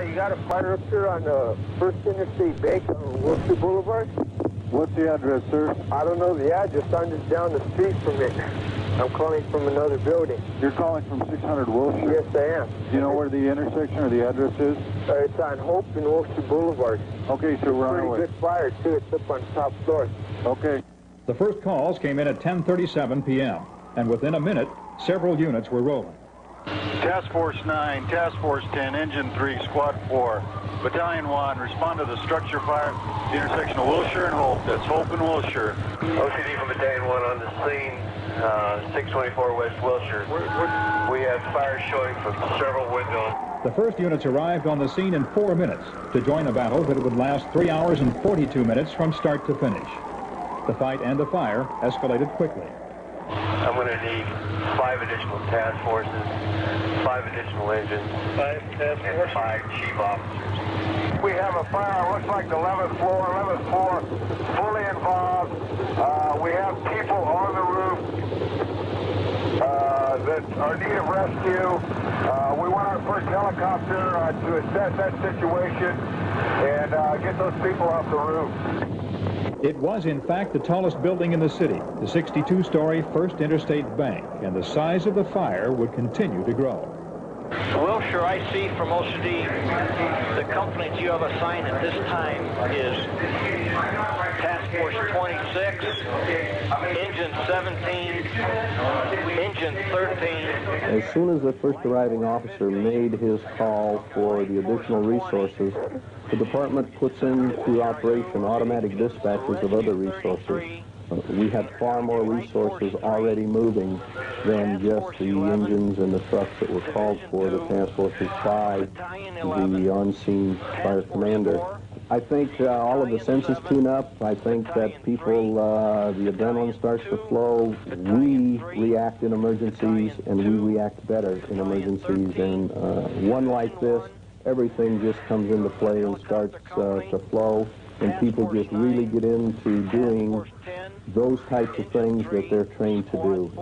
Yeah, you got a fire up here on the First Interstate Bank on Wilshire Boulevard? What's the address, sir? I don't know the address. I'm just down the street from it. I'm calling from another building. You're calling from 600 Wilshire? Yes, I am. Do you know where the intersection or the address is? It's on Hope and Wilshire Boulevard. Okay, sir, we're on our way. Pretty good fire, too. It's up on the top floor. Okay. The first calls came in at 10:37 p.m., and within a minute, several units were rolling. Task Force 9, Task Force 10, Engine 3, Squad 4, Battalion 1, respond to the structure fire, the intersection of Wilshire and Hope. That's Hope and Wilshire. OCD from Battalion 1 on the scene, 624 West Wilshire. We have fire showing from several windows. The first units arrived on the scene in 4 minutes to join a battle that would last 3 hours and 42 minutes from start to finish. The fight and the fire escalated quickly. I'm going to need 5 additional task forces, 5 additional engines, 5 task forces, and 5 chief officers. We have a fire, looks like the 11th floor, fully involved. We have people on the roof that are in need of rescue. We want our first helicopter to assess that situation and get those people off the roof. It was, in fact, the tallest building in the city, the 62-story First Interstate Bank, and the size of the fire would continue to grow. Wilshire, I see from OCD, the company that you have assigned at this time is Task Force 26, Engine 17, Engine 13. As soon as the first arriving officer made his call for the additional resources, the department puts into operation automatic dispatches of other resources. We had far more resources already moving than just the engines and the trucks that were called for, the task forces by the on-scene fire commander. I think all of the senses tune up. I think that people, the adrenaline starts to flow. We react in emergencies, and we react better in emergencies. And one like this, everything just comes into play and starts to flow, and people just really get into doing those types of things that they're trained to do.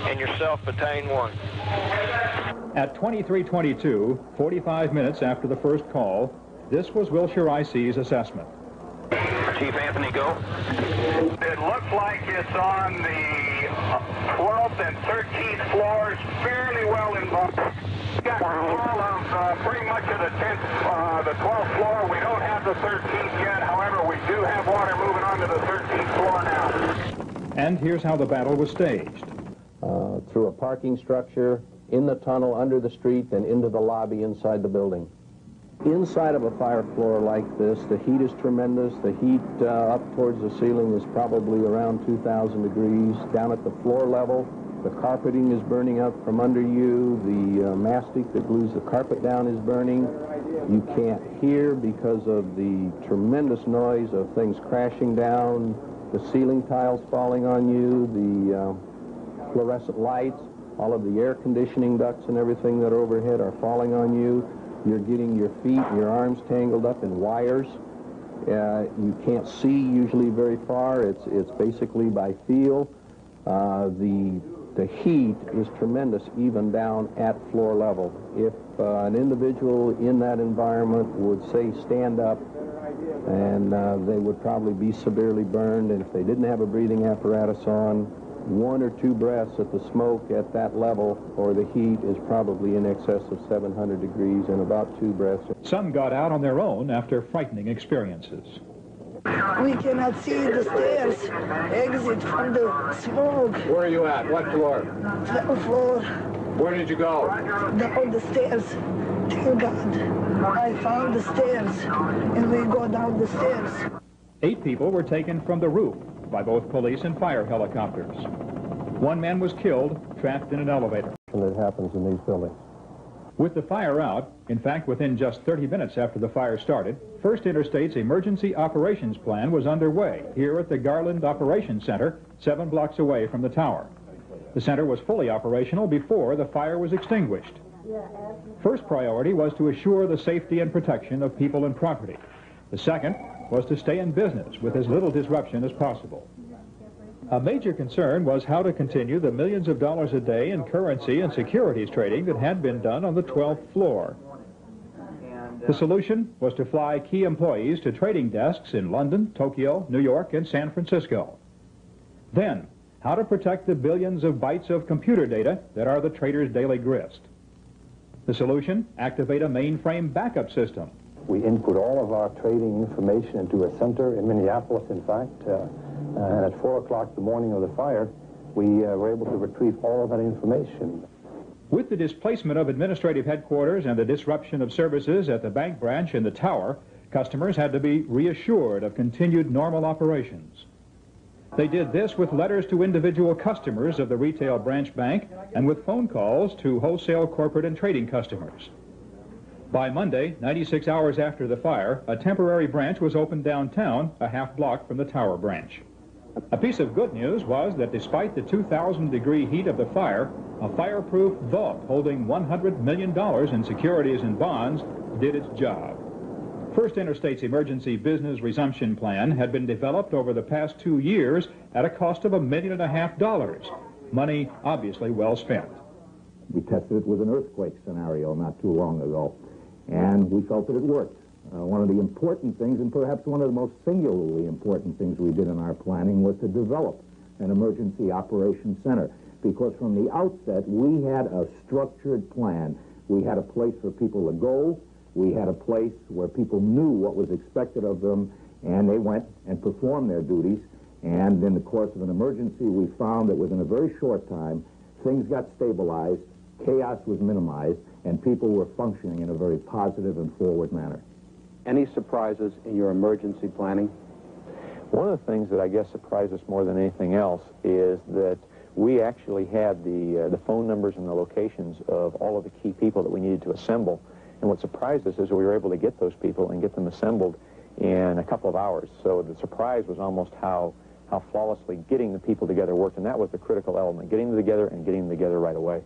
And yourself, Battalion 1. At 23:22, 45 minutes after the first call, this was Wilshire IC's assessment. Chief Anthony, go. It looks like it's on the 12th and 13th floors, fairly well involved. Got control of pretty much of the 10th, the 12th floor. We don't have the 13th yet. However, we do have water moving on to the 13th floor now. And here's how the battle was staged. Through a parking structure, in the tunnel, under the street, and into the lobby inside the building. Inside of a fire floor like this, the heat is tremendous. The heat up towards the ceiling is probably around 2,000 degrees. Down at the floor level, the carpeting is burning up from under you. The mastic that glues the carpet down is burning. You can't hear because of the tremendous noise of things crashing down, the ceiling tiles falling on you, the fluorescent lights, all of the air conditioning ducts and everything that are overhead are falling on you. You're getting your feet and your arms tangled up in wires. You can't see usually very far. It's basically by feel. The heat is tremendous even down at floor level. If an individual in that environment would say stand up, and they would probably be severely burned, and if they didn't have a breathing apparatus on, 1 or 2 breaths at the smoke at that level or the heat is probably in excess of 700 degrees, and about 2 breaths. Some got out on their own after frightening experiences. We cannot see the stairs, exit from the smoke. Where are you at? What floor? 12th floor. Where did you go? Down the stairs. Thank God. I found the stairs, and we go down the stairs. 8 people were taken from the roof by both police and fire helicopters. 1 man was killed, trapped in an elevator. And it happens in these buildings. With the fire out, in fact within just 30 minutes after the fire started, First Interstate's emergency operations plan was underway here at the Garland Operations Center, 7 blocks away from the tower. The center was fully operational before the fire was extinguished. First priority was to assure the safety and protection of people and property. The second was to stay in business with as little disruption as possible. A major concern was how to continue the millions of dollars a day in currency and securities trading that had been done on the 12th floor. The solution was to fly key employees to trading desks in London, Tokyo, New York, and San Francisco. Then, how to protect the billions of bytes of computer data that are the traders' daily grist. The solution, activate a mainframe backup system. We input all of our trading information into a center in Minneapolis, in fact, and at 4 o'clock the morning of the fire, we were able to retrieve all of that information. With the displacement of administrative headquarters and the disruption of services at the bank branch in the tower, customers had to be reassured of continued normal operations. They did this with letters to individual customers of the retail branch bank and with phone calls to wholesale, corporate, and trading customers. By Monday, 96 hours after the fire, a temporary branch was opened downtown, a half block from the tower branch. A piece of good news was that despite the 2,000-degree heat of the fire, a fireproof vault holding $100 million in securities and bonds did its job. First Interstate's emergency business resumption plan had been developed over the past 2 years at a cost of $1.5 million. Money obviously well spent. We tested it with an earthquake scenario not too long ago, and we felt that it worked. One of the important things, and perhaps one of the most singularly important things we did in our planning, was to develop an emergency operations center, because from the outset we had a structured plan. We had a place for people to go. We had a place where people knew what was expected of them, and they went and performed their duties. And in the course of an emergency, we found that within a very short time, things got stabilized, chaos was minimized, and people were functioning in a very positive and forward manner. Any surprises in your emergency planning? One of the things that I guess surprised us more than anything else is that we actually had the phone numbers and the locations of all of the key people that we needed to assemble. And what surprised us is that we were able to get those people and get them assembled in a couple of hours. So the surprise was almost how flawlessly getting the people together worked, and that was the critical element, getting them together and getting them together right away.